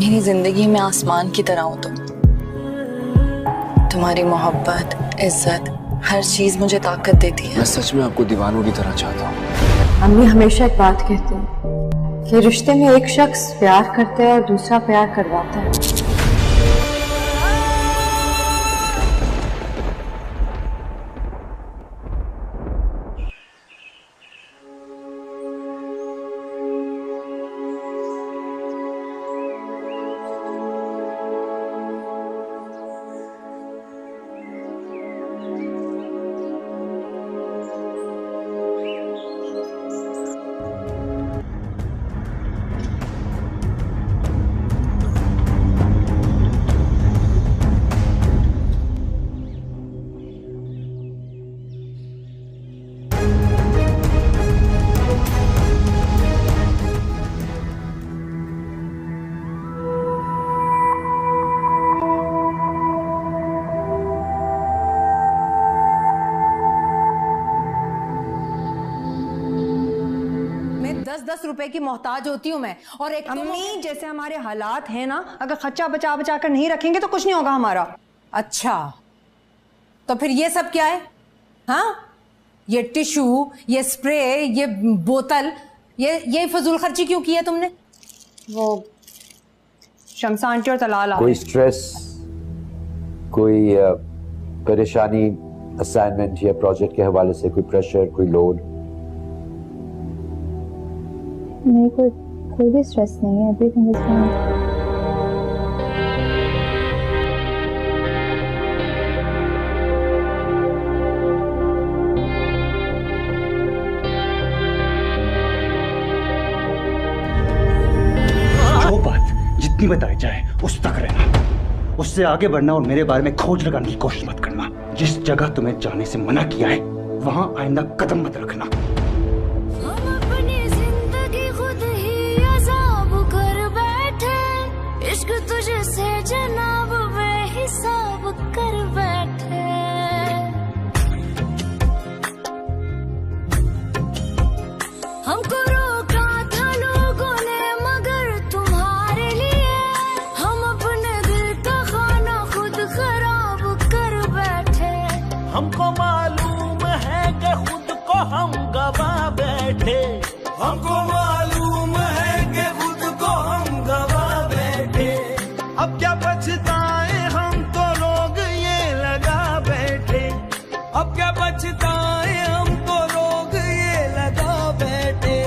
میری زندگی میں آسمان کی طرح ہو تم. تمہاری محبت، عزت، ہر چیز مجھے طاقت دیتی ہے. میں سچ میں آپ کو دیوانوں کی طرح چاہتا ہوں. امی ہمیشہ ایک بات کہتی ہیں کہ رشتے میں ایک شخص پیار کرتا ہے اور دوسرا پیار کرواتا ہے. ₹10 کی محتاج ہوتی ہوں میں. اور ایک امی جیسے ہمارے حالات ہیں نا، اگر خرچہ بچا بچا کر نہیں رکھیں گے تو کچھ نہیں ہوگا ہمارا. اچھا تو پھر یہ سب کیا ہے؟ ہاں، یہ ٹشو، یہ اسپرے، یہ بوتل، یہ فضول خرچی کیوں کی ہے تم نے؟ وہ شمسا آنٹی اور طلال کوئی سٹریس، کوئی پریشانی اسائنمنٹ یا پروجیکٹ کے حوالے سے، کوئی پریشر، کوئی لوڈ؟ نہیں، کوئی بھی اسٹریس نہیں ہے. Everything is fine. جو بات جتنی بتائی جائے اس تک رہنا، اس سے آگے بڑھنا اور میرے بارے میں کھوج لگانے کی کوشش مت کرنا. جس جگہ تمہیں جانے سے منع کیا ہے وہاں آئندہ قدم مت رکھنا. تجھے سے جناب بے حساب کر بیٹھے، ہم کو روکا تھا لوگوں نے مگر تمہارے لیے ہم اپنے دل کا خانہ خود خراب کر بیٹھے. ہم کو معلوم ہے کہ خود کو ہم گوا بیٹھے، ہم کو معلوم ہے کہ خود کو ہم گوا بیٹھے. اب کیا پچھتائیں ہم تو لوگ یہ لگا بیٹھے، اب کیا پچھتائیں ہم تو لوگ یہ لگا بیٹھے.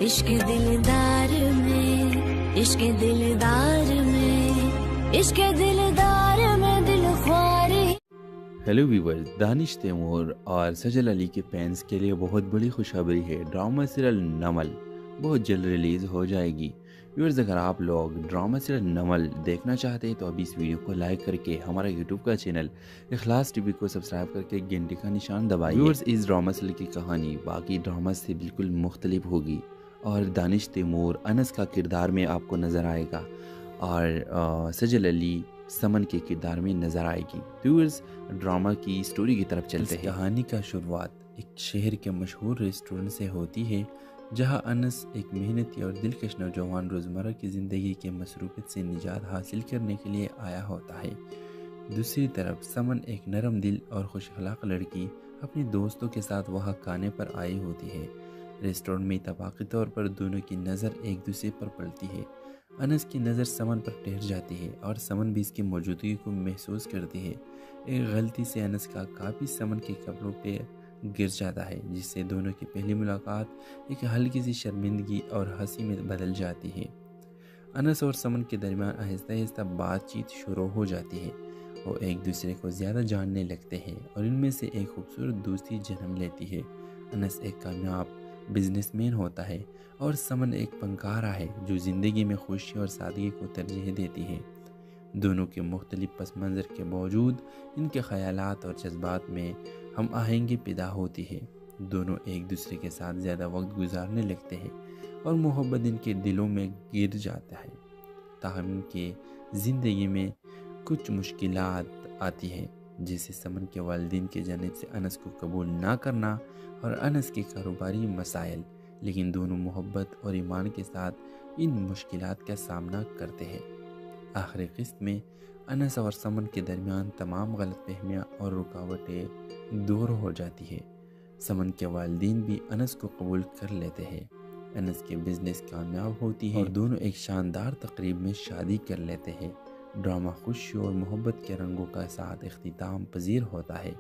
عشق دلدار میں، عشق دلدار میں، عشق دلدار میں دل خواری. ہیلو ویورز، دانش تیمور اور سجل علی کے فینس کے لیے بہت بڑی خوشخبری ہے. ڈرامہ سیریل نمل بہت جلد ریلیز ہو جائے گی. ویورز، اگر آپ لوگ ڈرامہ سیریل نمل دیکھنا چاہتے ہیں تو ابھی اس ویڈیو کو لائک کر کے ہمارا یوٹیوب کا چینل اخلاص ٹی وی کو سبسکرائب کر کے گھنٹی کا نشان دبائیے. ویورز، اس ڈرامہ سیریل کی کہانی باقی ڈرامہ سے بالکل مختلف ہوگی اور دانش تیمور انس کا کردار میں آپ کو نظر آئے گا اور سجل علی سمن کے کردار میں نظر آئے گی. ویورز، ڈرامہ کی سٹوری کی طرف چلتے ہیں. کہانی کا شروعات ایک شہر کے مشہور ریسٹورنٹ سے ہوتی ہے جہاں انس ایک محنتی اور دلکش نوجوان روزمرہ کی زندگی کے مصروفیت سے نجات حاصل کرنے کے لیے آیا ہوتا ہے. دوسری طرف سمن ایک نرم دل اور خوش اخلاق لڑکی اپنے دوستوں کے ساتھ وہاں کھانے پر آئی ہوتی ہے. ریسٹورنٹ میں اتفاقی طور پر دونوں کی نظر ایک دوسرے پر پڑتی ہے. انس کی نظر سمن پر ٹھہر جاتی ہے اور سمن بھی اس کی موجودگی کو محسوس کرتی ہے. ایک غلطی سے انس کا کافی سمن کے کپڑوں پہ گر جاتا ہے جس سے دونوں کی پہلی ملاقات ایک ہلکی سی شرمندگی اور ہنسی میں بدل جاتی ہے. انس اور سمن کے درمیان آہستہ آہستہ بات چیت شروع ہو جاتی ہے. وہ ایک دوسرے کو زیادہ جاننے لگتے ہیں اور ان میں سے ایک خوبصورت دوستی جنم لیتی ہے. انس ایک کامیاب بزنس مین ہوتا ہے اور سمن ایک فنکارہ ہے جو زندگی میں خوشی اور سادگی کو ترجیح دیتی ہے. دونوں کے مختلف پس منظر کے باوجود ان کے خیالات اور جذبات میں ہم آہنگی پیدا ہوتی ہے. دونوں ایک دوسرے کے ساتھ زیادہ وقت گزارنے لگتے ہیں اور محبت ان کے دلوں میں گر جاتا ہے. تاہم ان کے زندگی میں کچھ مشکلات آتی ہیں جیسے سمن کے والدین کی جانب سے انس کو قبول نہ کرنا اور انس کے کاروباری مسائل. لیکن دونوں محبت اور ایمان کے ساتھ ان مشکلات کا سامنا کرتے ہیں. آخری قسط میں انس اور سمن کے درمیان تمام غلط فہمیاں اور رکاوٹیں دور ہو جاتی ہے۔ سمن کے والدین بھی انس کو قبول کر لیتے ہیں، انس کے بزنس کامیاب ہوتی ہے اور دونوں ایک شاندار تقریب میں شادی کر لیتے ہیں۔ ڈرامہ خوشی اور محبت کے رنگوں کا ساتھ اختتام پذیر ہوتا ہے،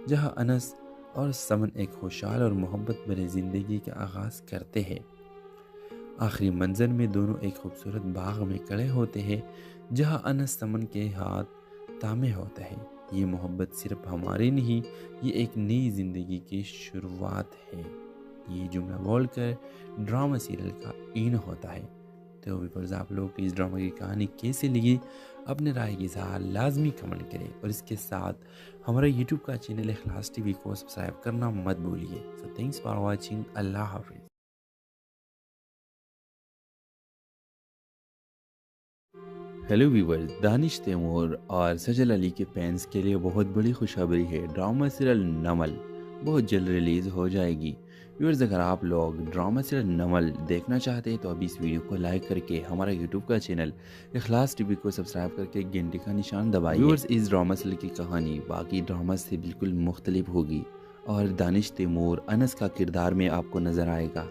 جہاں انس اور سمن ایک خوشحال اور محبت بھری زندگی کا آغاز کرتے ہیں۔ آخری منظر میں دونوں ایک خوبصورت باغ میں کھڑے ہوتے ہیں، جہاں انس سمن کے ہاتھ تھامے ہوتا ہے۔ یہ محبت صرف ہماری نہیں، یہ ایک نئی زندگی کی شروعات ہے۔ یہ جملہ بول کر ڈرامہ سیریل کا این ہوتا ہے۔ تو ویورز، آپ لوگ کو اس ڈرامہ کی کہانی کیسے لگی؟ اپنے رائے کی اظہار لازمی کمنٹ کریں، اور اس کے ساتھ ہمارا یوٹیوب کا چینل اخلاص ٹی وی کو سبسکرائب کرنا مت بھولیے۔ سو تھینکس فار واچنگ۔ اللہ حافظ۔ ہیلو ویورز، دانش تیمور اور سجل علی کے فینس کے لیے بہت بڑی خوشخبری ہے۔ ڈرامہ سیریل نمل بہت جلد ریلیز ہو جائے گی۔ ویورز، اگر آپ لوگ ڈرامہ سیریل نمل دیکھنا چاہتے ہیں تو ابھی اس ویڈیو کو لائک کر کے ہمارا یوٹیوب کا چینل اخلاص ٹی وی کو سبسکرائب کر کے گھنٹی کا نشان دبائیے۔ ویورز، اس ڈرامہ سیریل کی کہانی باقی ڈرامہ سے بالکل مختلف ہوگی، اور دانش تیمور انس کا کردار میں آپ کو نظر آئے گا،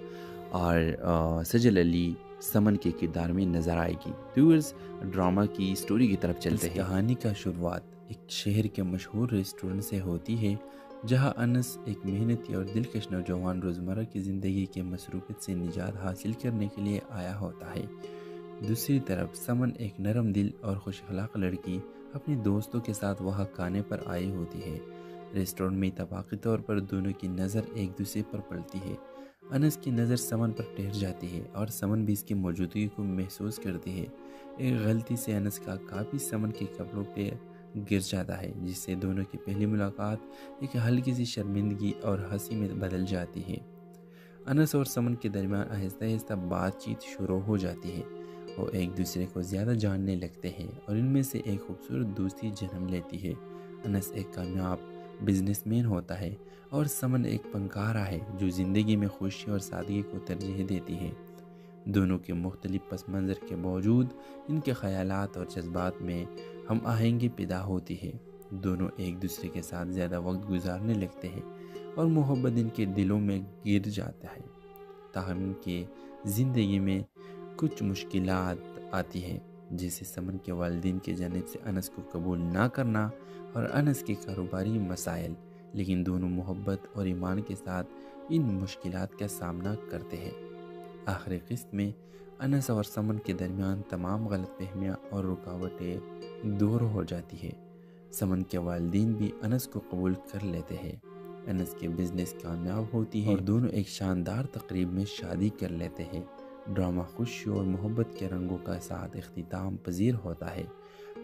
اور سجل علی سمن کے کردار میں نظر آئے گی۔ ویورز، ڈرامہ کی سٹوری کی طرف چلتے ہیں۔ کہانی کا شروعات ایک شہر کے مشہور ریسٹورنٹ سے ہوتی ہے، جہاں انس ایک محنتی اور دلکش نوجوان روزمرہ کی زندگی کے مصروفیت سے نجات حاصل کرنے کے لیے آیا ہوتا ہے۔ دوسری طرف سمن ایک نرم دل اور خوش اخلاق لڑکی اپنے دوستوں کے ساتھ وہاں کھانے پر آئی ہوتی ہے۔ ریسٹورنٹ میں اتفاقی طور پر دونوں کی نظر ایک دوسرے پر پڑتی ہے۔ انس کی نظر سمن پر ٹھہر جاتی ہے، اور سمن بھی اس کی موجودگی کو محسوس کرتی ہے۔ ایک غلطی سے انس کا کاپی سمن کے کپڑوں پہ گر جاتا ہے، جس سے دونوں کی پہلی ملاقات ایک ہلکی سی شرمندگی اور ہنسی میں بدل جاتی ہے۔ انس اور سمن کے درمیان آہستہ آہستہ بات چیت شروع ہو جاتی ہے۔ وہ ایک دوسرے کو زیادہ جاننے لگتے ہیں، اور ان میں سے ایک خوبصورت دوستی جنم لیتی ہے۔ انس ایک کامیاب بزنس مین ہوتا ہے، اور سمن ایک فنکارہ ہے جو زندگی میں خوشی اور سادگی کو ترجیح دیتی ہے۔ دونوں کے مختلف پس منظر کے باوجود ان کے خیالات اور جذبات میں ہم آہنگی پیدا ہوتی ہے۔ دونوں ایک دوسرے کے ساتھ زیادہ وقت گزارنے لگتے ہیں، اور محبت ان کے دلوں میں گر جاتا ہے۔ تاہم ان کی زندگی میں کچھ مشکلات آتی ہیں، جیسے سمن کے والدین کی جانب سے انس کو قبول نہ کرنا اور انس کے کاروباری مسائل، لیکن دونوں محبت اور ایمان کے ساتھ ان مشکلات کا سامنا کرتے ہیں۔ آخری قسط میں انس اور سمن کے درمیان تمام غلط فہمیاں اور رکاوٹیں دور ہو جاتی ہے۔ سمن کے والدین بھی انس کو قبول کر لیتے ہیں، انس کے بزنس کامیاب ہوتی ہے اور دونوں ایک شاندار تقریب میں شادی کر لیتے ہیں۔ ڈرامہ خوشی اور محبت کے رنگوں کا ساتھ اختتام پذیر ہوتا ہے،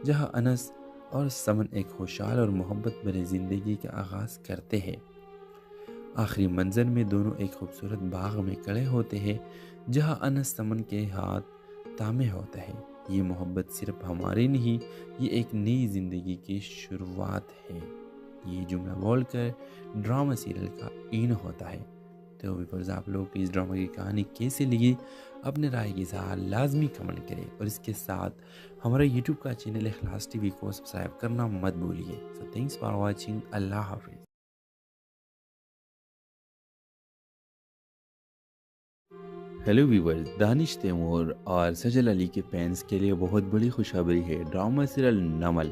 جہاں انس اور سمن ایک خوشحال اور محبت بھری زندگی کا آغاز کرتے ہیں۔ آخری منظر میں دونوں ایک خوبصورت باغ میں کھڑے ہوتے ہیں، جہاں انس سمن کے ہاتھ تھامے ہوتا ہے۔ یہ محبت صرف ہماری نہیں، یہ ایک نئی زندگی کی شروعات ہے۔ یہ جملہ بول کر ڈرامہ سیریل کا این ہوتا ہے۔ تو ویورز، آپ لوگ کو اس ڈرامہ کی کہانی کیسے لگی؟ اپنے رائے کی اظہار لازمی کمنٹ کریں، اور اس کے ساتھ ہمارا یوٹیوب کا چینل اخلاص ٹی وی کو سبسکرائب کرنا مت بھولیے۔ سو تھینکس فار واچنگ۔ اللہ حافظ۔ ہیلو ویورز، دانش تیمور اور سجل علی کے فینس کے لیے بہت بڑی خوشخبری ہے۔ ڈرامہ سیریل نمل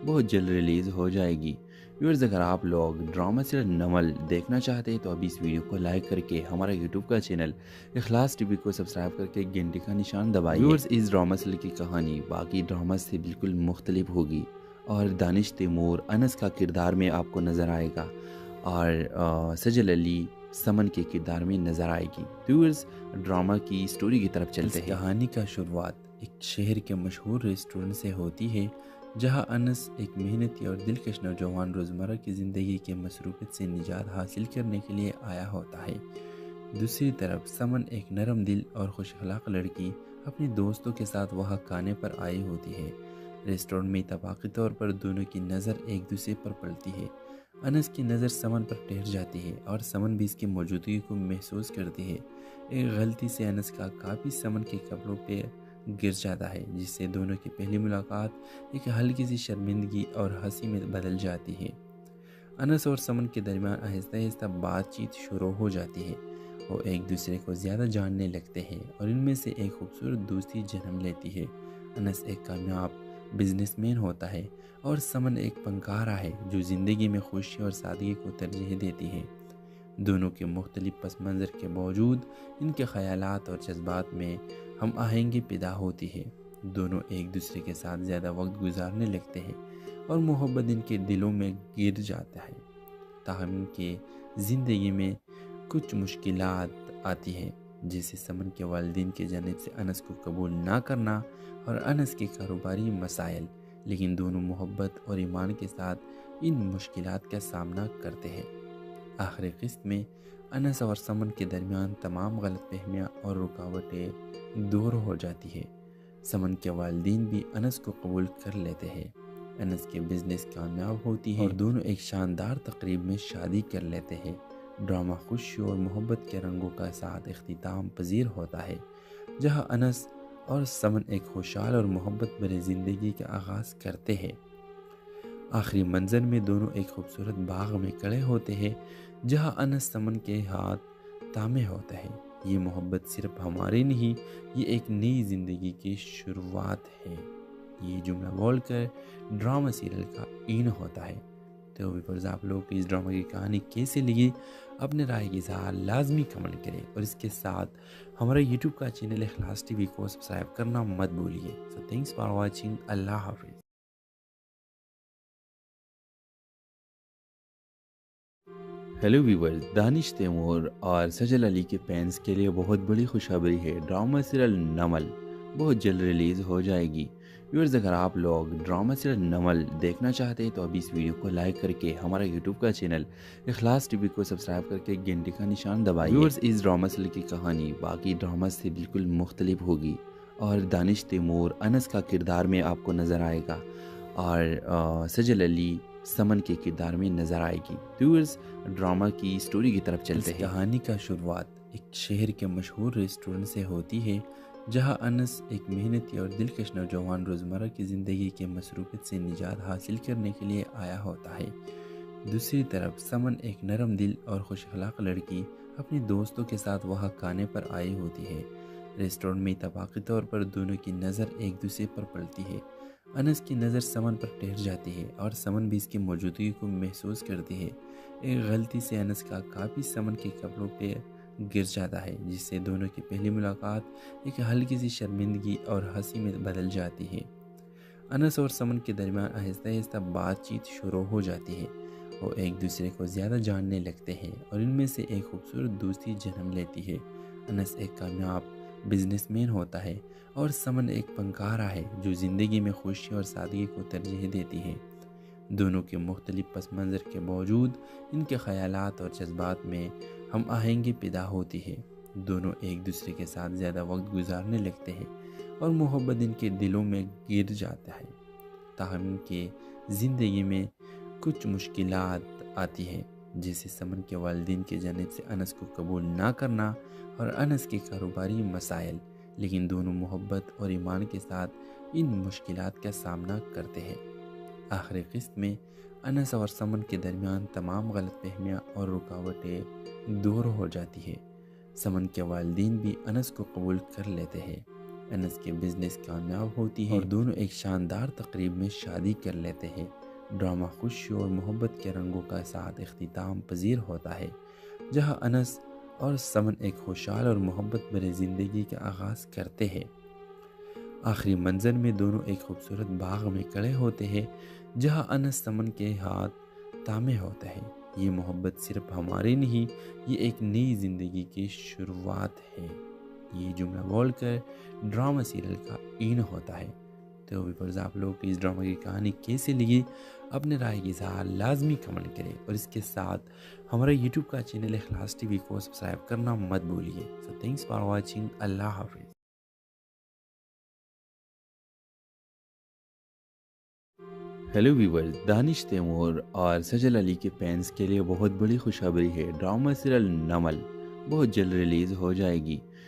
بہت جلد ریلیز ہو جائے گی۔ ویورز، اگر آپ لوگ ڈرامہ سیریل نمل دیکھنا چاہتے ہیں تو ابھی اس ویڈیو کو لائک کر کے ہمارا یوٹیوب کا چینل اخلاص ٹی وی کو سبسکرائب کر کے گھنٹی کا نشان دبائیے۔ ویورز، اس ڈرامہ سیریل کی کہانی باقی ڈرامہ سے بالکل مختلف ہوگی، اور دانش تیمور انس کا کردار میں آپ کو نظر آئے گا، اور سجل علی سمن کے کردار میں نظر آئے گی۔ ویورز، ڈرامہ کی سٹوری کی طرف چلتے ہیں۔ کہانی کا شروعات ایک شہر کے مشہور ریسٹورنٹ سے ہوتی ہے، جہاں انس ایک محنتی اور دلکش نوجوان روزمرہ کی زندگی کے مصروفیت سے نجات حاصل کرنے کے لیے آیا ہوتا ہے۔ دوسری طرف سمن ایک نرم دل اور خوش اخلاق لڑکی اپنے دوستوں کے ساتھ وہاں کھانے پر آئی ہوتی ہے۔ ریسٹورنٹ میں اتفاقی طور پر دونوں کی نظر ایک دوسرے پر پڑتی ہے۔ انس کی نظر سمن پر ٹھہر جاتی ہے، اور سمن بھی اس کی موجودگی کو محسوس کرتی ہے۔ ایک غلطی سے انس کا کاپی سمن کے کپڑوں پہ گر جاتا ہے، جس سے دونوں کی پہلی ملاقات ایک ہلکی سی شرمندگی اور ہنسی میں بدل جاتی ہے۔ انس اور سمن کے درمیان آہستہ آہستہ بات چیت شروع ہو جاتی ہے۔ وہ ایک دوسرے کو زیادہ جاننے لگتے ہیں اور ان میں سے ایک خوبصورت دوستی جنم لیتی ہے۔ انس ایک کامیاب بزنس مین ہوتا ہے اور سمن ایک فنکارہ ہے جو زندگی میں خوشی اور سادگی کو ترجیح دیتی ہے۔ دونوں کے مختلف پس منظر کے باوجود ان کے خیالات اور جذبات میں ہم آہنگی پیدا ہوتی ہے۔ دونوں ایک دوسرے کے ساتھ زیادہ وقت گزارنے لگتے ہیں اور محبت ان کے دلوں میں گر جاتا ہے۔ تاہم ان کے زندگی میں کچھ مشکلات آتی ہیں، جیسے سمن کے والدین کی جانب سے انس کو قبول نہ کرنا اور انس کے کاروباری مسائل، لیکن دونوں محبت اور ایمان کے ساتھ ان مشکلات کا سامنا کرتے ہیں۔ آخری قسط میں انس اور سمن کے درمیان تمام غلط فہمیاں اور رکاوٹیں دور ہو جاتی ہے۔ سمن کے والدین بھی انس کو قبول کر لیتے ہیں، انس کے بزنس کامیاب ہوتی ہے اور دونوں ایک شاندار تقریب میں شادی کر لیتے ہیں۔ ڈرامہ خوشی اور محبت کے رنگوں کا ساتھ اختتام پذیر ہوتا ہے، جہاں انس اور سمن ایک خوشحال اور محبت بھری زندگی کا آغاز کرتے ہیں۔ آخری منظر میں دونوں ایک خوبصورت باغ میں کھڑے ہوتے ہیں، جہاں انس سمن کے ہاتھ تھامے ہوتا ہے۔ یہ محبت صرف ہماری نہیں، یہ ایک نئی زندگی کی شروعات ہے۔ یہ جملہ بول کر ڈرامہ سیریل کا این ہوتا ہے۔ تو ویورز، آپ لوگ کو اس ڈرامہ کی کہانی کیسے لگی؟ اپنے رائے کی اظہار لازمی کمنٹ کریں اور اس کے ساتھ ہمارا یوٹیوب کا چینل اخلاص ٹی وی کو سبسکرائب کرنا مت بھولیے۔ سو تھینکس فار واچنگ۔ اللہ حافظ۔ ہیلو ویورز، دانش تیمور اور سجل علی کے فینس کے لیے بہت بڑی خوشخبری ہے۔ ڈرامہ سیریل نمل بہت جلد ریلیز ہو جائے گی۔ ویورز، اگر آپ لوگ ڈرامہ سیریل نمل دیکھنا چاہتے ہیں تو ابھی اس ویڈیو کو لائک کر کے ہمارا یوٹیوب کا چینل اخلاص ٹی وی کو سبسکرائب کر کے گھنٹی کا نشان دبائیے۔ ویورز، اس ڈرامہ سیریل کی کہانی باقی ڈرامہ سے بالکل مختلف ہوگی اور دانش تیمور انس کا کردار میں آپ کو نظر آئے گا اور سجل علی سمن کے کردار میں نظر آئے گی۔ ویورز، ڈرامہ کی سٹوری کی طرف چلتے ہیں۔ کہانی کا شروعات ایک شہر کے مشہور ریسٹورنٹ سے ہوتی ہے، جہاں انس ایک محنتی اور دلکش نوجوان روزمرہ کی زندگی کے مصروفیت سے نجات حاصل کرنے کے لیے آیا ہوتا ہے۔ دوسری طرف سمن ایک نرم دل اور خوش اخلاق لڑکی اپنے دوستوں کے ساتھ وہاں کھانے پر آئی ہوتی ہے۔ ریسٹورنٹ میں اتفاقی طور پر دونوں کی نظر ایک دوسرے پر پڑتی ہے۔ انس کی نظر سمن پر ٹھہر جاتی ہے اور سمن بھی اس کی موجودگی کو محسوس کرتی ہے۔ ایک غلطی سے انس کا کافی سمن کے کپڑوں پہ گر جاتا ہے، جس سے دونوں کی پہلی ملاقات ایک ہلکی سی شرمندگی اور ہنسی میں بدل جاتی ہے۔ انس اور سمن کے درمیان آہستہ آہستہ بات چیت شروع ہو جاتی ہے۔ وہ ایک دوسرے کو زیادہ جاننے لگتے ہیں اور ان میں سے ایک خوبصورت دوستی جنم لیتی ہے۔ انس ایک کامیاب بزنس مین ہوتا ہے اور سمن ایک فنکارہ ہے جو زندگی میں خوشی اور سادگی کو ترجیح دیتی ہے۔ دونوں کے مختلف پس منظر کے باوجود ان کے خیالات اور جذبات میں ہم آہنگی پیدا ہوتی ہے۔ دونوں ایک دوسرے کے ساتھ زیادہ وقت گزارنے لگتے ہیں اور محبت ان کے دلوں میں گر جاتا ہے۔ تاہم ان کے زندگی میں کچھ مشکلات آتی ہیں، جیسے سمن کے والدین کی جانب سے انس کو قبول نہ کرنا اور انس کے کاروباری مسائل، لیکن دونوں محبت اور ایمان کے ساتھ ان مشکلات کا سامنا کرتے ہیں۔ آخری قسط میں انس اور سمن کے درمیان تمام غلط فہمیاں اور رکاوٹیں دور ہو جاتی ہے۔ سمن کے والدین بھی انس کو قبول کر لیتے ہیں، انس کے بزنس کامیاب ہوتی ہے اور دونوں ایک شاندار تقریب میں شادی کر لیتے ہیں۔ ڈرامہ خوشی اور محبت کے رنگوں کا ساتھ اختتام پذیر ہوتا ہے، جہاں انس اور سمن ایک خوشحال اور محبت بھری زندگی کا آغاز کرتے ہیں۔ آخری منظر میں دونوں ایک خوبصورت باغ میں کھڑے ہوتے ہیں، جہاں انس سمن کے ہاتھ تھامے ہوتا ہے۔ یہ محبت صرف ہماری نہیں، یہ ایک نئی زندگی کی شروعات ہے۔ یہ جملہ بول کر ڈرامہ سیریل کا این ہوتا ہے۔ تو ویورز، آپ لوگ کو اس ڈرامہ کی کہانی کیسے لگی؟ اپنے رائے کی اظہار لازمی کمنٹ کریں اور اس کے ساتھ ہمارا یوٹیوب کا چینل اخلاص ٹی وی کو سبسکرائب کرنا مت بھولیے۔ سو تھینکس فار واچنگ۔ اللہ حافظ۔ ہیلو ویورز، دانش تیمور اور سجل علی کے فینس کے لیے بہت بڑی خوشخبری ہے۔ ڈرامہ سیریل نمل بہت جلد ریلیز ہو جائے گی۔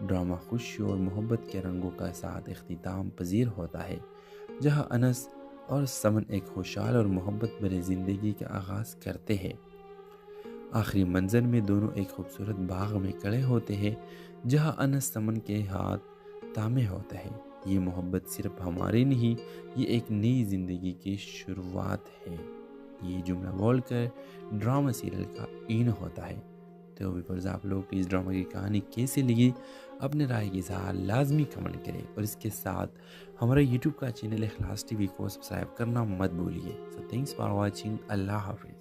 ڈرامہ خوشی اور محبت کے رنگوں کا ساتھ اختتام پذیر ہوتا ہے، جہاں انس اور سمن ایک خوشحال اور محبت بھری زندگی کا آغاز کرتے ہیں۔ آخری منظر میں دونوں ایک خوبصورت باغ میں کھڑے ہوتے ہیں، جہاں انس سمن کے ہاتھ تھامے ہوتا ہے۔ یہ محبت صرف ہماری نہیں، یہ ایک نئی زندگی کی شروعات ہے۔ یہ جملہ بول کر ڈرامہ سیریل کا این ہوتا ہے۔ تو ویورز، آپ لوگ کو اس ڈرامہ کی کہانی کیسے لگی؟ اپنے رائے کی اظہار لازمی کمنٹ کریں، اور اس کے ساتھ ہمارا یوٹیوب کا چینل اخلاص ٹی وی کو سبسکرائب کرنا مت بھولیے۔ سو تھینکس فار واچنگ۔ اللہ حافظ۔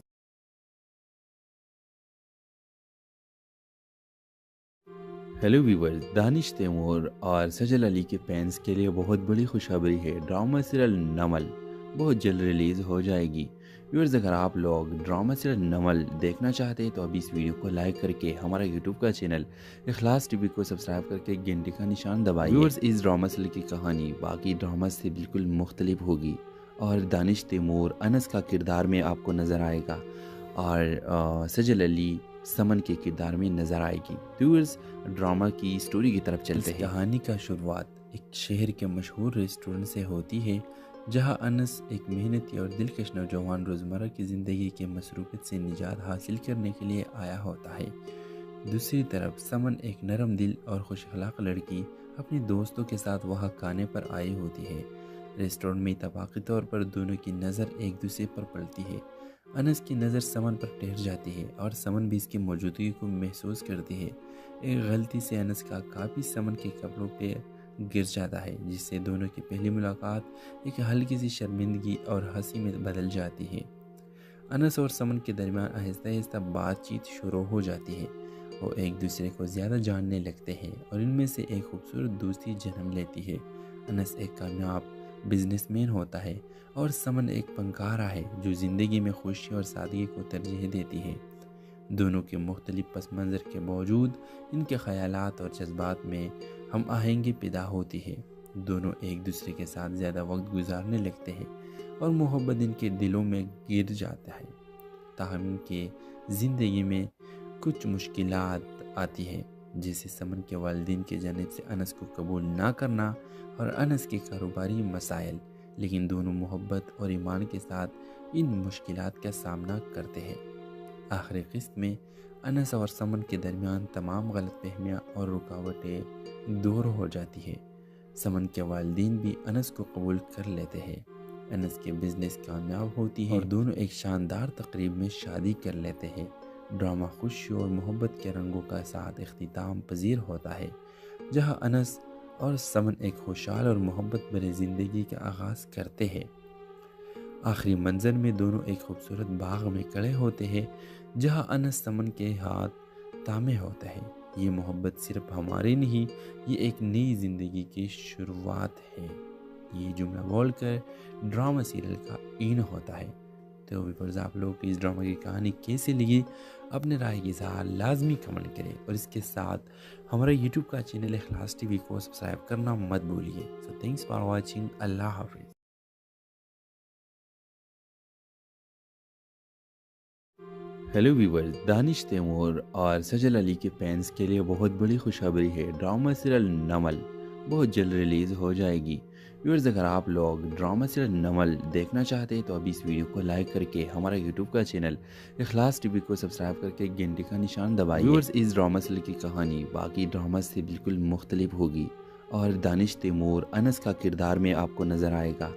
ہیلو ویورز، دانش تیمور اور سجل علی کے فینس کے لیے بہت بڑی خوشخبری ہے۔ ڈرامہ سیریل نمل بہت جلد ریلیز ہو جائے گی۔ ویورز، اگر آپ لوگ ڈرامہ سیریل نمل دیکھنا چاہتے ہیں تو ابھی اس ویڈیو کو لائک کر کے ہمارا یوٹیوب کا چینل اخلاص ٹی وی کو سبسکرائب کر کے گھنٹی کا نشان دبائیے۔ ویورز، اس ڈرامہ سیریل کی کہانی باقی ڈرامہ سے بالکل مختلف ہوگی، اور دانش تیمور انس کا کردار میں آپ کو نظر آئے گا، اور سجل علی سمن کے کردار میں نظر آئے گی۔ ویورز، ڈرامہ کی سٹوری کی طرف چلتے ہیں۔ کہانی کا شروعات ایک شہر کے مشہور ریسٹورنٹ سے ہوتی ہے، جہاں انس ایک محنتی اور دلکش نوجوان روزمرہ کی زندگی کے مصروفیت سے نجات حاصل کرنے کے لیے آیا ہوتا ہے۔ دوسری طرف سمن ایک نرم دل اور خوش اخلاق لڑکی اپنے دوستوں کے ساتھ وہاں کھانے پر آئی ہوتی ہے۔ ریسٹورنٹ میں اتفاقی طور پر دونوں کی نظر ایک دوسرے پر پڑتی ہے۔ انس کی نظر سمن پر ٹھہر جاتی ہے، اور سمن بھی اس کی موجودگی کو محسوس کرتی ہے۔ ایک غلطی سے انس کا کاپی سمن کے کپڑوں پہ گر جاتا ہے، جس سے دونوں کی پہلی ملاقات ایک ہلکی سی شرمندگی اور ہنسی میں بدل جاتی ہے۔ انس اور سمن کے درمیان آہستہ آہستہ بات چیت شروع ہو جاتی ہے۔ وہ ایک دوسرے کو زیادہ جاننے لگتے ہیں، اور ان میں سے ایک خوبصورت دوستی جنم لیتی ہے۔ انس ایک کامیاب بزنس مین ہوتا ہے، اور سمن ایک فنکارہ ہے جو زندگی میں خوشی اور سادگی کو ترجیح دیتی ہے۔ دونوں کے مختلف پس منظر کے باوجود ان کے خیالات اور جذبات میں ہم آہنگی پیدا ہوتی ہے۔ دونوں ایک دوسرے کے ساتھ زیادہ وقت گزارنے لگتے ہیں، اور محبت ان کے دلوں میں گر جاتا ہے۔ تاہم ان کے زندگی میں کچھ مشکلات آتی ہیں، جیسے سمن کے والدین کی جانب سے انس کو قبول نہ کرنا اور انس کے کاروباری مسائل، لیکن دونوں محبت اور ایمان کے ساتھ ان مشکلات کا سامنا کرتے ہیں۔ آخری قسط میں انس اور سمن کے درمیان تمام غلط فہمیاں اور رکاوٹیں دور ہو جاتی ہے۔ سمن کے والدین بھی انس کو قبول کر لیتے ہیں۔ انس کے بزنس کامیاب ہوتی ہے، اور دونوں ایک شاندار تقریب میں شادی کر لیتے ہیں۔ ڈرامہ خوشی اور محبت کے رنگوں کا ساتھ اختتام پذیر ہوتا ہے، جہاں انس اور سمن ایک خوشحال اور محبت بھری زندگی کا آغاز کرتے ہیں۔ آخری منظر میں دونوں ایک خوبصورت باغ میں کھڑے ہوتے ہیں، جہاں انس سمن کے ہاتھ تھامے ہوتا ہے۔ یہ محبت صرف ہماری نہیں، یہ ایک نئی زندگی کی شروعات ہے۔ یہ جملہ بول کر ڈرامہ سیریل کا این ہوتا ہے۔ تو ویورز، آپ لوگ کو اس ڈرامہ کی کہانی کیسے لگی؟ اپنے رائے کی اظہار لازمی کمنٹ کریں، اور اس کے ساتھ ہمارا یوٹیوب کا چینل اخلاص ٹی وی کو سبسکرائب کرنا مت بھولیے۔ سو تھینکس فار واچنگ۔ اللہ حافظ۔ ہیلو ویورز، دانش تیمور اور سجل علی کے فینس کے لیے بہت بڑی خوشخبری ہے۔ ڈرامہ سیریل نمل بہت جلد ریلیز ہو جائے گی۔ ویورز، اگر آپ لوگ ڈرامہ سیریل نمل دیکھنا چاہتے ہیں تو ابھی اس ویڈیو کو لائک کر کے ہمارا یوٹیوب کا چینل اخلاص ٹی وی کو سبسکرائب کر کے گھنٹی کا نشان دبائیے۔ ویورز، اس ڈرامہ سیریل کی کہانی باقی ڈرامہ سے بالکل مختلف ہوگی، اور دانش تیمور انس کا کردار میں آپ کو نظر آئے گا،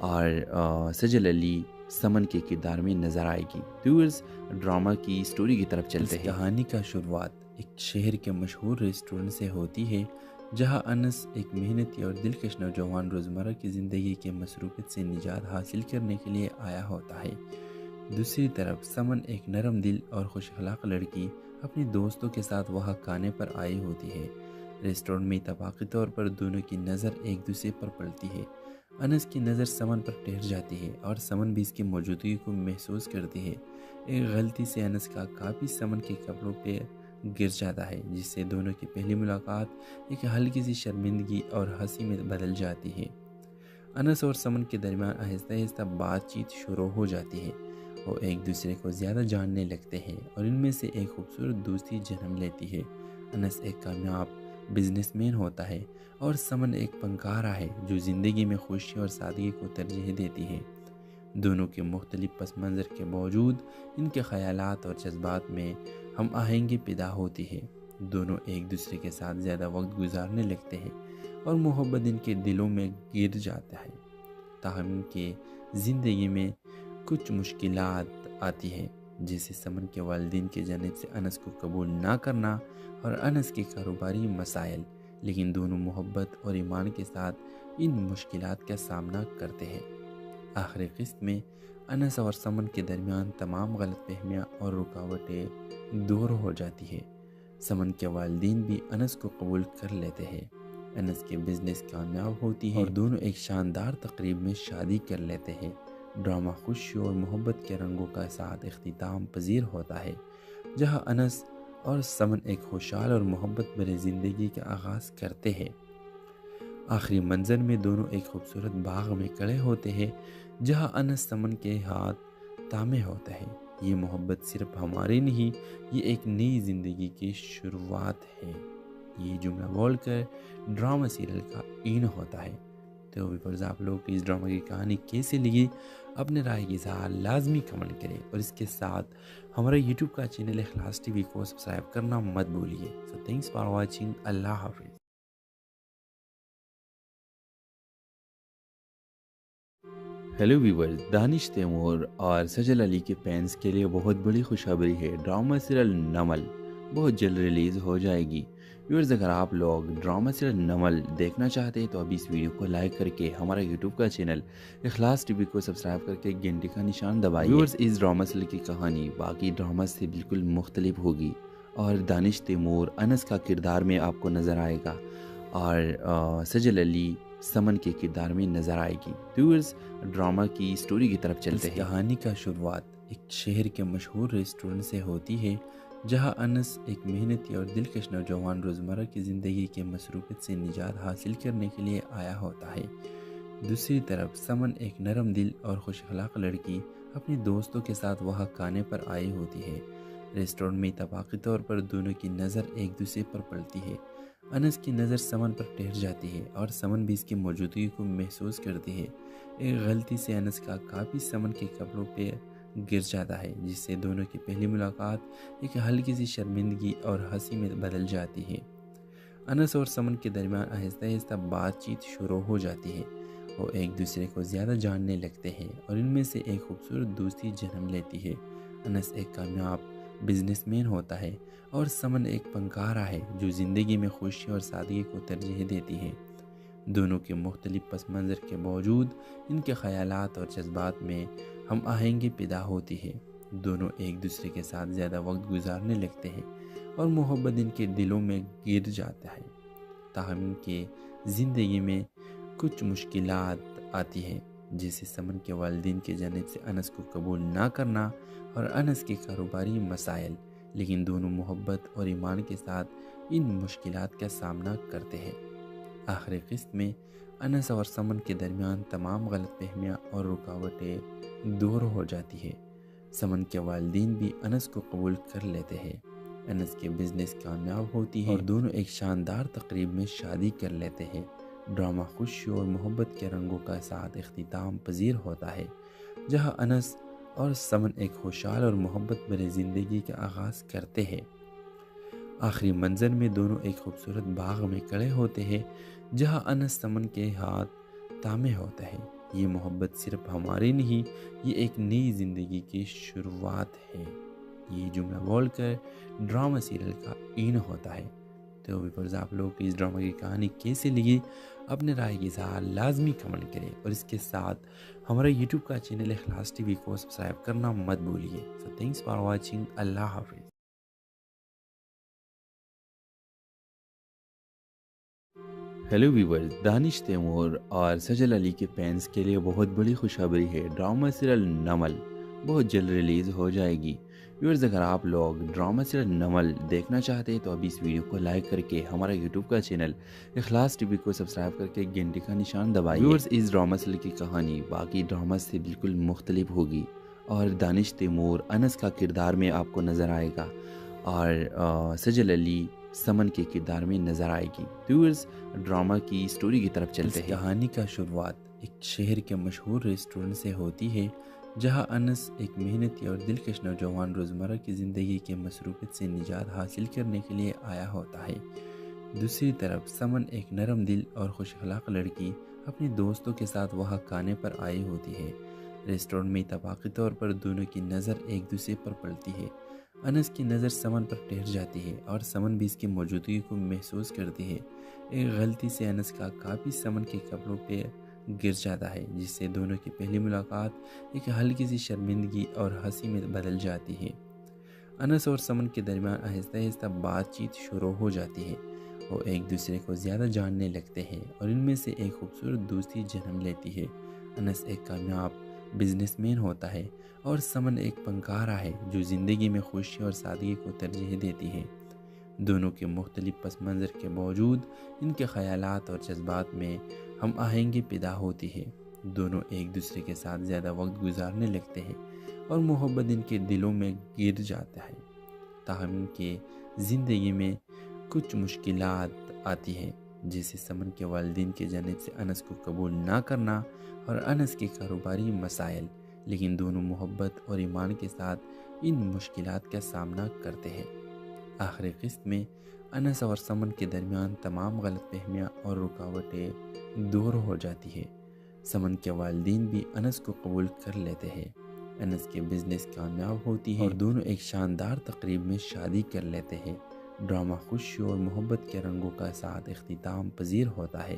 اور سجل علی سمن کے کردار میں نظر آئے گی۔ ویورز، ڈرامہ کی سٹوری کی طرف چلتے ہیں۔ کہانی کا شروعات ایک شہر کے مشہور ریسٹورنٹ سے ہوتی ہے، جہاں انس ایک محنتی اور دلکش نوجوان روزمرہ کی زندگی کے مصروفیت سے نجات حاصل کرنے کے لیے آیا ہوتا ہے۔ دوسری طرف سمن ایک نرم دل اور خوش اخلاق لڑکی اپنے دوستوں کے ساتھ وہاں کھانے پر آئی ہوتی ہے۔ ریسٹورنٹ میں اتفاقی طور پر دونوں کی نظر ایک دوسرے پر پڑتی ہے۔ انس کی نظر سمن پر ٹھہر جاتی ہے، اور سمن بھی اس کی موجودگی کو محسوس کرتی ہے۔ ایک غلطی سے انس کا کاپی سمن کے کپڑوں پہ گر جاتا ہے، جس سے دونوں کی پہلی ملاقات ایک ہلکی سی شرمندگی اور ہنسی میں بدل جاتی ہے۔ انس اور سمن کے درمیان آہستہ آہستہ بات چیت شروع ہو جاتی ہے۔ وہ ایک دوسرے کو زیادہ جاننے لگتے ہیں، اور ان میں سے ایک خوبصورت دوستی جنم لیتی ہے۔ انس ایک کامیاب بزنس مین ہوتا ہے اور سمن ایک فنکارہ ہے جو زندگی میں خوشی اور سادگی کو ترجیح دیتی ہے۔ دونوں کے مختلف پس منظر کے باوجود ان کے خیالات اور جذبات میں ہم آہنگی پیدا ہوتی ہے۔ دونوں ایک دوسرے کے ساتھ زیادہ وقت گزارنے لگتے ہیں اور محبت ان کے دلوں میں گر جاتا ہے۔ تاہم ان کے زندگی میں کچھ مشکلات آتی ہیں، جیسے سمن کے والدین کی جانب سے انس کو قبول نہ کرنا اور انس کے کاروباری مسائل، لیکن دونوں محبت اور ایمان کے ساتھ ان مشکلات کا سامنا کرتے ہیں۔ آخری قسط میں انس اور سمن کے درمیان تمام غلط فہمیاں اور رکاوٹیں دور ہو جاتی ہے۔ سمن کے والدین بھی انس کو قبول کر لیتے ہیں، انس کے بزنس کامیاب ہوتی ہے اور دونوں ایک شاندار تقریب میں شادی کر لیتے ہیں۔ ڈرامہ خوشی اور محبت کے رنگوں کا ساتھ اختتام پذیر ہوتا ہے، جہاں انس اور سمن ایک خوشحال اور محبت بھری زندگی کا آغاز کرتے ہیں۔ آخری منظر میں دونوں ایک خوبصورت باغ میں کھڑے ہوتے ہیں، جہاں انس سمن کے ہاتھ تھامے ہوتا ہے۔ یہ محبت صرف ہماری نہیں، یہ ایک نئی زندگی کی شروعات ہے۔ یہ جملہ بول کر ڈرامہ سیریل کا اینڈ ہوتا ہے۔ تو ویورز، آپ لوگ کو اس ڈرامہ کی کہانی کیسے لگی؟ اپنے رائے کی اظہار لازمی کمنٹ کریں، اور اس کے ساتھ ہمارا یوٹیوب کا چینل اخلاص ٹی وی کو سبسکرائب کرنا مت بھولیے۔ سو تھینکس فار واچنگ۔ اللہ حافظ۔ ہیلو ویورز، دانش تیمور اور سجل علی کے فینس کے لیے بہت بڑی خوشخبری ہے، ڈرامہ سیریل نمل بہت جلد ریلیز ہو جائے گی۔ ویورز، اگر آپ لوگ ڈرامہ سیریل نمل دیکھنا چاہتے ہیں تو ابھی اس ویڈیو کو لائک کر کے ہمارا یوٹیوب کا چینل اخلاص ٹی وی کو سبسکرائب کر کے گھنٹی کا نشان دبائیے۔ ویورز، اس ڈرامہ سیریل کی کہانی باقی ڈرامہ سے بالکل مختلف ہوگی، اور دانش تیمور انس کا کردار میں آپ کو نظر آئے گا، اور سجل علی سمن کے کردار میں نظر آئے گی۔ ویورز، ڈرامہ کی سٹوری کی طرف چلتے ہیں۔ کہانی کا شروعات ایک شہر کے مشہور ریسٹورنٹ سے ہوتی ہے، جہاں انس ایک محنتی اور دلکش نوجوان روزمرہ کی زندگی کے مصروفیت سے نجات حاصل کرنے کے لیے آیا ہوتا ہے۔ دوسری طرف سمن ایک نرم دل اور خوش اخلاق لڑکی اپنے دوستوں کے ساتھ وہاں کھانے پر آئی ہوتی ہے۔ ریسٹورنٹ میں اتفاقی طور پر دونوں کی نظر ایک دوسرے پر پڑتی ہے۔ انس کی نظر سمن پر ٹھہر جاتی ہے اور سمن بھی اس کی موجودگی کو محسوس کرتی ہے۔ ایک غلطی سے انس کا کافی سمن کے کپڑوں پہ گر جاتا ہے، جس سے دونوں کی پہلی ملاقات ایک ہلکی سی شرمندگی اور ہنسی میں بدل جاتی ہے۔ انس اور سمن کے درمیان آہستہ آہستہ بات چیت شروع ہو جاتی ہے۔ وہ ایک دوسرے کو زیادہ جاننے لگتے ہیں اور ان میں سے ایک خوبصورت دوستی جنم لیتی ہے۔ انس ایک کامیاب بزنس مین ہوتا ہے اور سمن ایک فنکارہ ہے جو زندگی میں خوشی اور سادگی کو ترجیح دیتی ہے۔ دونوں کے مختلف پس منظر کے باوجود ان کے خیالات اور جذبات میں ہم آہنگی پیدا ہوتی ہے۔ دونوں ایک دوسرے کے ساتھ زیادہ وقت گزارنے لگتے ہیں اور محبت ان کے دلوں میں گر جاتا ہے۔ تاہم ان کے زندگی میں کچھ مشکلات آتی ہیں، جیسے سمن کے والدین کی جانب سے انس کو قبول نہ کرنا اور انس کے کاروباری مسائل، لیکن دونوں محبت اور ایمان کے ساتھ ان مشکلات کا سامنا کرتے ہیں۔ آخری قسط میں انس اور سمن کے درمیان تمام غلط فہمیاں اور رکاوٹیں دور ہو جاتی ہے۔ سمن کے والدین بھی انس کو قبول کر لیتے ہیں، انس کے بزنس کامیاب ہوتی ہے اور دونوں ایک شاندار تقریب میں شادی کر لیتے ہیں۔ ڈرامہ خوشی اور محبت کے رنگوں کا ساتھ اختتام پذیر ہوتا ہے، جہاں انس اور سمن ایک خوشحال اور محبت بھری زندگی کا آغاز کرتے ہیں۔ آخری منظر میں دونوں ایک خوبصورت باغ میں کھڑے ہوتے ہیں، جہاں انس سمن کے ہاتھ تھامے ہوتا ہے۔ یہ محبت صرف ہماری نہیں، یہ ایک نئی زندگی کی شروعات ہے۔ یہ جملہ بول کر ڈرامہ سیریل کا اینڈ ہوتا ہے۔ تو ویورز، آپ لوگ کو اس ڈرامہ کی کہانی کیسے لگی؟ اپنے رائے کی اظہار لازمی کمنٹ کریں، اور اس کے ساتھ ہمارا یوٹیوب کا چینل اخلاص ٹی وی کو سبسکرائب کرنا مت بھولیے۔ سو تھینکس فار واچنگ۔ اللہ حافظ۔ ہیلو ویورز، دانش تیمور اور سجل علی کے فینس کے لیے بہت بڑی خوشخبری ہے، ڈرامہ سیریل نمل بہت جلد ریلیز ہو جائے گی۔ ویورز، اگر آپ لوگ ڈرامہ سیریل نمل دیکھنا چاہتے ہیں تو ابھی اس ویڈیو کو لائک کر کے ہمارا یوٹیوب کا چینل اخلاص ٹی وی کو سبسکرائب کر کے گھنٹی کا نشان دبائیے۔ ویورز، اس ڈرامہ سیریل کی کہانی باقی ڈرامہ سے بالکل مختلف ہوگی، اور دانش تیمور انس کا کردار میں آپ کو نظر آئے گا، اور سجل علی سمن کے کردار میں نظر آئے گی۔ ویورز ڈرامہ کی سٹوری کی طرف چلتے ہیں۔ کہانی کا شروعات ایک شہر کے مشہور ریسٹورنٹ سے ہوتی ہے جہاں انس ایک محنتی اور دلکش نوجوان روزمرہ کی زندگی کے مصروفیت سے نجات حاصل کرنے کے لیے آیا ہوتا ہے۔ دوسری طرف سمن ایک نرم دل اور خوش اخلاق لڑکی اپنے دوستوں کے ساتھ وہاں کھانے پر آئی ہوتی ہے۔ ریسٹورنٹ میں اتفاقی طور پر دونوں کی نظر ایک دوسرے پر پڑتی ہے۔ انس کی نظر سمن پر ٹھہر جاتی ہے اور سمن بھی اس کی موجودگی کو محسوس کرتی ہے۔ ایک غلطی سے انس کا کافی سمن کے کپڑوں پہ گر جاتا ہے جس سے دونوں کی پہلی ملاقات ایک ہلکی سی شرمندگی اور ہنسی میں بدل جاتی ہے۔ انس اور سمن کے درمیان آہستہ آہستہ بات چیت شروع ہو جاتی ہے۔ وہ ایک دوسرے کو زیادہ جاننے لگتے ہیں اور ان میں سے ایک خوبصورت دوستی جنم لیتی ہے۔ انس ایک کامیاب بزنس مین ہوتا ہے اور سمن ایک فنکارہ ہے جو زندگی میں خوشی اور سادگی کو ترجیح دیتی ہے۔ دونوں کے مختلف پس منظر کے باوجود ان کے خیالات اور جذبات میں ہم آہنگی پیدا ہوتی ہے۔ دونوں ایک دوسرے کے ساتھ زیادہ وقت گزارنے لگتے ہیں اور محبت ان کے دلوں میں گر جاتا ہے۔ تاہم ان کے زندگی میں کچھ مشکلات آتی ہیں جیسے سمن کے والدین کی جانب سے انس کو قبول نہ کرنا اور انس کے کاروباری مسائل، لیکن دونوں محبت اور ایمان کے ساتھ ان مشکلات کا سامنا کرتے ہیں۔ آخری قسط میں انس اور سمن کے درمیان تمام غلط فہمیاں اور رکاوٹیں دور ہو جاتی ہے۔ سمن کے والدین بھی انس کو قبول کر لیتے ہیں۔ انس کے بزنس کامیاب ہوتی ہے اور دونوں ایک شاندار تقریب میں شادی کر لیتے ہیں۔ ڈرامہ خوشی اور محبت کے رنگوں کا ساتھ اختتام پذیر ہوتا ہے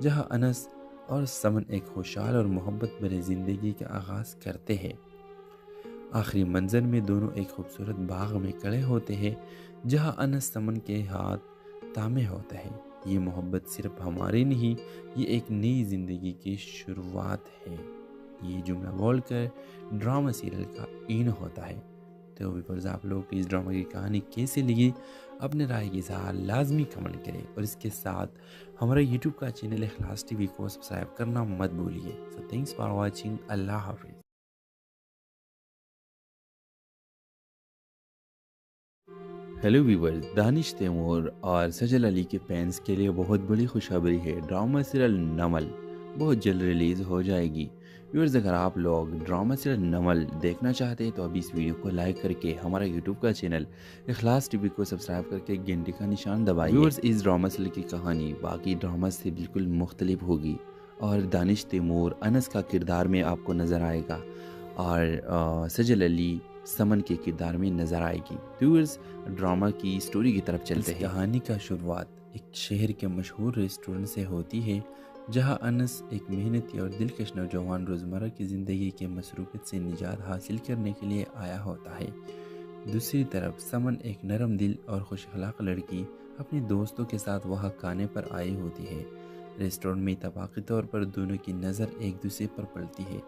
جہاں انس اور سمن ایک خوشحال اور محبت بھری زندگی کا آغاز کرتے ہیں۔ آخری منظر میں دونوں ایک خوبصورت باغ میں کھڑے ہوتے ہیں جہاں انس سمن کے ہاتھ تھامے ہوتا ہے۔ یہ محبت صرف ہماری نہیں، یہ ایک نئی زندگی کی شروعات ہے۔ یہ جملہ بول کر ڈرامہ سیریل کا این ہوتا ہے۔ تو ویورز آپ لوگ کو اس ڈرامہ کی کہانی کیسے لگی اپنے رائے کی اظہار لازمی کمنٹ کریں اور اس کے ساتھ ہمارا یوٹیوب کا چینل اخلاص ٹی وی کو سبسکرائب کرنا مت بھولیے۔ سو تھینکس فار واچنگ۔ اللہ حافظ۔ ہیلو ویورز، دانش تیمور اور سجل علی کے فینس کے لیے بہت بڑی خوشخبری ہے۔ ڈرامہ سیریل نمل بہت جلد ریلیز ہو جائے گی۔ ویورز اگر آپ لوگ ڈرامہ سیریل نمل دیکھنا چاہتے ہیں تو ابھی اس ویڈیو کو لائک کر کے ہمارا یوٹیوب کا چینل اخلاص ٹی وی کو سبسکرائب کر کے گھنٹی کا نشان دبائیے۔ ویورز اس ڈرامہ سیریل کی کہانی باقی ڈرامہ سے بالکل مختلف ہوگی اور دانش تیمور انس کا کردار میں آپ کو نظر آئے گا اور سجل علی سمن کے کردار میں نظر آئے گی۔ ویورز ڈرامہ کی سٹوری کی طرف چلتے ہیں۔ کہانی کا شروعات ایک شہر کے مشہور ریسٹورنٹ سے ہوتی ہے جہاں انس ایک محنتی اور دلکش نوجوان روزمرہ کی زندگی کے مصروفیت سے نجات حاصل کرنے کے لیے آیا ہوتا ہے۔ دوسری طرف سمن ایک نرم دل اور خوش اخلاق لڑکی اپنے دوستوں کے ساتھ وہاں کھانے پر آئی ہوتی ہے۔ ریسٹورنٹ میں اتفاقی طور پر دونوں کی نظر ایک دوسرے پر پڑتی ہے۔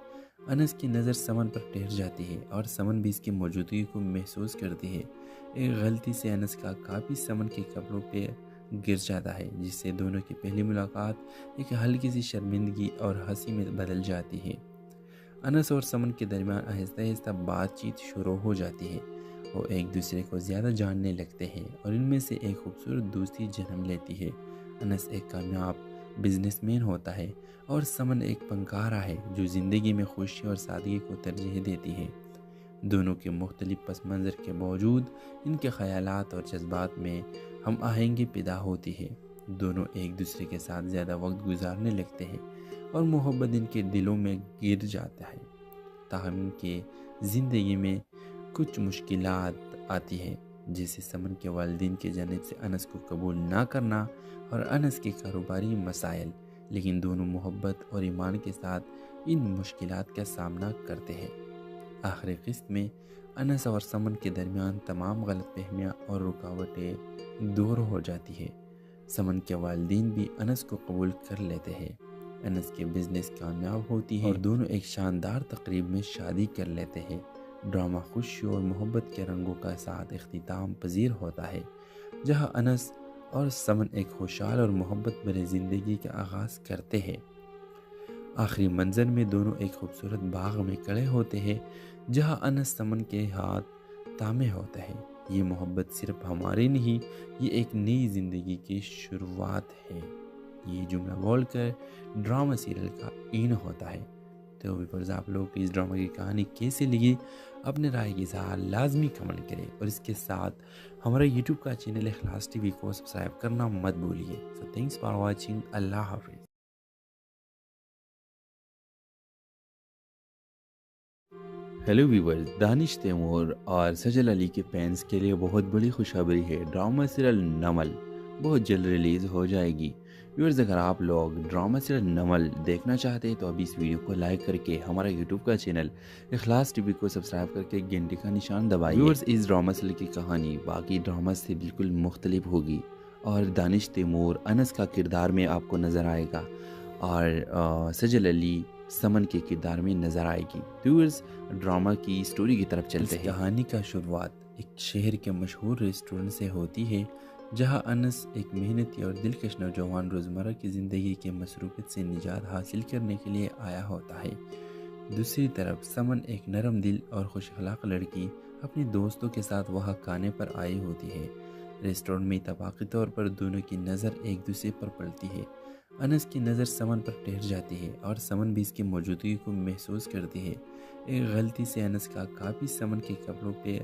انس کی نظر سمن پر ٹھہر جاتی ہے اور سمن بھی اس کی موجودگی کو محسوس کرتی ہے۔ ایک غلطی سے انس کا کافی سمن کے کپڑوں پہ گر جاتا ہے جس سے دونوں کی پہلی ملاقات ایک ہلکی سی شرمندگی اور ہنسی میں بدل جاتی ہے۔ انس اور سمن کے درمیان آہستہ آہستہ بات چیت شروع ہو جاتی ہے۔ وہ ایک دوسرے کو زیادہ جاننے لگتے ہیں اور ان میں سے ایک خوبصورت دوستی جنم لیتی ہے۔ انس ایک کامیاب بزنس مین ہوتا ہے اور سمن ایک فنکارہ ہے جو زندگی میں خوشی اور سادگی کو ترجیح دیتی ہے۔ دونوں کے مختلف پس منظر کے باوجود ان کے خیالات اور جذبات میں ہم آہنگی پیدا ہوتی ہے۔ دونوں ایک دوسرے کے ساتھ زیادہ وقت گزارنے لگتے ہیں اور محبت ان کے دلوں میں گر جاتا ہے۔ تاہم ان کے زندگی میں کچھ مشکلات آتی ہیں جیسے سمن کے والدین کی جانب سے انس کو قبول نہ کرنا اور انس کے کاروباری مسائل، لیکن دونوں محبت اور ایمان کے ساتھ ان مشکلات کا سامنا کرتے ہیں۔ آخری قسط میں انس اور سمن کے درمیان تمام غلط فہمیاں اور رکاوٹیں دور ہو جاتی ہے۔ سمن کے والدین بھی انس کو قبول کر لیتے ہیں۔ انس کے بزنس کامیاب ہوتی ہے اور دونوں ایک شاندار تقریب میں شادی کر لیتے ہیں۔ ڈرامہ خوشی اور محبت کے رنگوں کا ساتھ اختتام پذیر ہوتا ہے جہاں انس اور سمن ایک خوشحال اور محبت بھری زندگی کا آغاز کرتے ہیں۔ آخری منظر میں دونوں ایک خوبصورت باغ میں کھڑے ہوتے ہیں جہاں انس سمن کے ہاتھ تھامے ہوتا ہے۔ یہ محبت صرف ہمارے نہیں، یہ ایک نئی زندگی کی شروعات ہے۔ یہ جملہ بول کر ڈرامہ سیریل کا این ہوتا ہے۔ تو ویورز، آپ لوگ کو اس ڈرامہ کی کہانی کیسے لگی؟ اپنے رائے کی اظہار لازمی کمنٹ کریں، اور اس کے ساتھ ہمارا یوٹیوب کا چینل اخلاص ٹی وی کو سبسکرائب کرنا مت بھولیے۔ سو تھینکس فار واچنگ۔ اللہ حافظ۔ ہیلو ویورز، دانش تیمور اور سجل علی کے فینس کے لیے بہت بڑی خوشخبری ہے۔ ڈرامہ سیریل نمل بہت جلد ریلیز ہو جائے گی۔ ویورز، اگر آپ لوگ ڈرامہ سیریل نمل دیکھنا چاہتے ہیں تو ابھی اس ویڈیو کو لائک کر کے ہمارا یوٹیوب کا چینل اخلاص ٹی وی کو سبسکرائب کر کے گھنٹی کا نشان دبائیے۔ ویورز، اس ڈرامہ سیریل کی کہانی باقی ڈرامہ سے بالکل مختلف ہوگی، اور دانش تیمور انس کا کردار میں آپ کو نظر آئے گا، اور سجل علی سمن کے کردار میں نظر آئے گی۔ ویورز، ڈرامہ کی سٹوری کی طرف چلتے ہیں۔ کہانی کا شروعات ایک شہر کے مشہور ریسٹورنٹ سے ہوتی ہے، جہاں انس ایک محنتی اور دلکش نوجوان روزمرہ کی زندگی کے مصروفیت سے نجات حاصل کرنے کے لیے آیا ہوتا ہے۔ دوسری طرف سمن ایک نرم دل اور خوش اخلاق لڑکی اپنے دوستوں کے ساتھ وہاں کھانے پر آئی ہوتی ہے۔ ریسٹورنٹ میں اتفاقی طور پر دونوں کی نظر ایک دوسرے پر پڑتی ہے۔ انس کی نظر سمن پر ٹھہر جاتی ہے، اور سمن بھی اس کی موجودگی کو محسوس کرتی ہے۔ ایک غلطی سے انس کا کاپی سمن کے کپڑوں پہ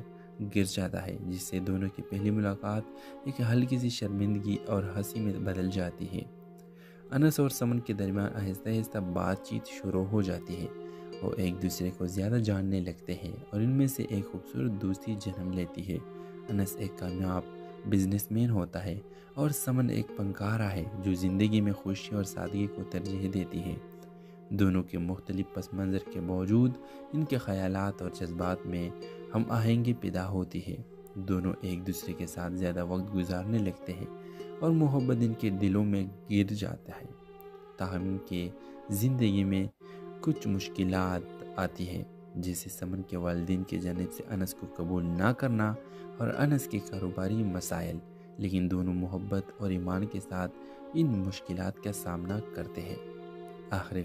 گر جاتا ہے، جس سے دونوں کی پہلی ملاقات ایک ہلکی سی شرمندگی اور ہنسی میں بدل جاتی ہے۔ انس اور سمن کے درمیان آہستہ آہستہ بات چیت شروع ہو جاتی ہے۔ وہ ایک دوسرے کو زیادہ جاننے لگتے ہیں، اور ان میں سے ایک خوبصورت دوستی جنم لیتی ہے۔ انس ایک کامیاب بزنس مین ہوتا ہے، اور سمن ایک فنکارہ ہے جو زندگی میں خوشی اور سادگی کو ترجیح دیتی ہے۔ دونوں کے مختلف پس منظر کے باوجود ان کے خیالات اور جذبات میں ہم آہنگی پیدا ہوتی ہے۔ دونوں ایک دوسرے کے ساتھ زیادہ وقت گزارنے لگتے ہیں، اور محبت ان کے دلوں میں گر جاتا ہے۔ تاہم ان کے زندگی میں کچھ مشکلات آتی ہیں، جیسے سمن کے والدین کی جانب سے انس کو قبول نہ کرنا اور انس کے کاروباری مسائل، لیکن دونوں محبت اور ایمان کے ساتھ ان مشکلات کا سامنا کرتے ہیں۔ آخر